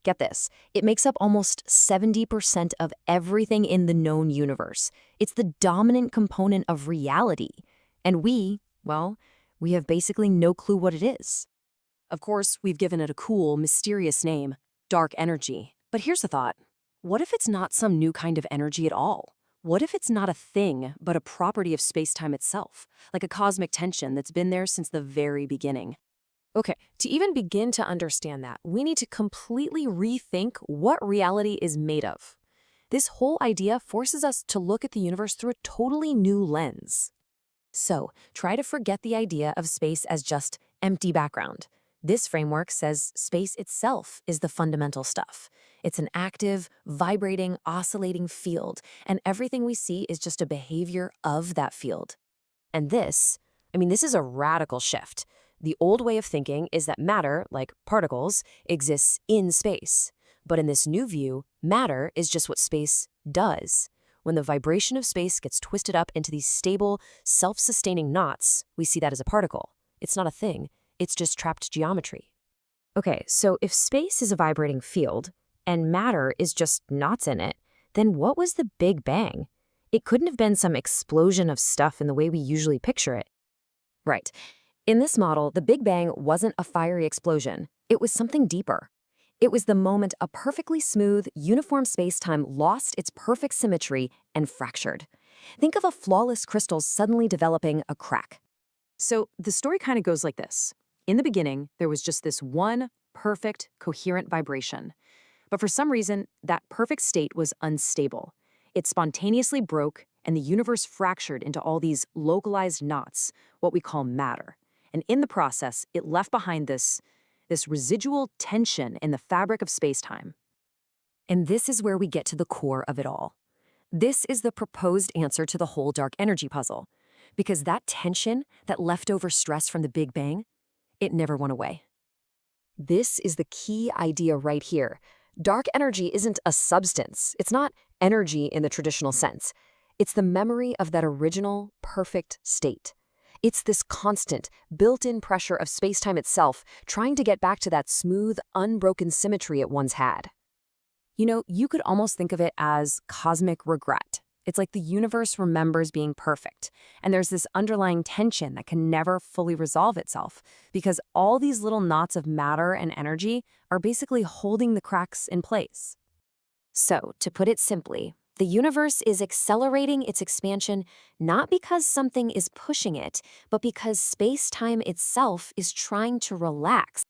Get this, it makes up almost 70% of everything in the known universe. It's the dominant component of reality. And well, we have basically no clue what it is. Of course, we've given it a cool, mysterious name, dark energy. But here's the thought. What if it's not some new kind of energy at all? What if it's not a thing, but a property of space-time itself, like a cosmic tension that's been there since the very beginning? Okay, to even begin to understand that, we need to completely rethink what reality is made of. This whole idea forces us to look at the universe through a totally new lens. So, try to forget the idea of space as just empty background. This framework says space itself is the fundamental stuff. It's an active, vibrating, oscillating field, and everything we see is just a behavior of that field. And this is a radical shift. The old way of thinking is that matter, like particles, exists in space. But in this new view, matter is just what space does. When the vibration of space gets twisted up into these stable, self-sustaining knots, we see that as a particle. It's not a thing. It's just trapped geometry. Okay, so if space is a vibrating field, and matter is just knots in it, then what was the Big Bang? It couldn't have been some explosion of stuff in the way we usually picture it. Right. In this model, the Big Bang wasn't a fiery explosion. It was something deeper. It was the moment a perfectly smooth, uniform space-time lost its perfect symmetry and fractured. Think of a flawless crystal suddenly developing a crack. So the story kind of goes like this. In the beginning, there was just this one perfect, coherent vibration. But for some reason, that perfect state was unstable. It spontaneously broke, and the universe fractured into all these localized knots, what we call matter. And in the process, it left behind this residual tension in the fabric of space-time. And this is where we get to the core of it all. This is the proposed answer to the whole dark energy puzzle. Because that tension, that leftover stress from the Big Bang, it never went away. This is the key idea right here. Dark energy isn't a substance. It's not energy in the traditional sense. It's the memory of that original, perfect state. It's this constant, built-in pressure of space-time itself trying to get back to that smooth, unbroken symmetry it once had. You could almost think of it as cosmic regret. It's like the universe remembers being perfect, and there's this underlying tension that can never fully resolve itself because all these little knots of matter and energy are basically holding the cracks in place. So, to put it simply, the universe is accelerating its expansion not because something is pushing it, but because space-time itself is trying to relax.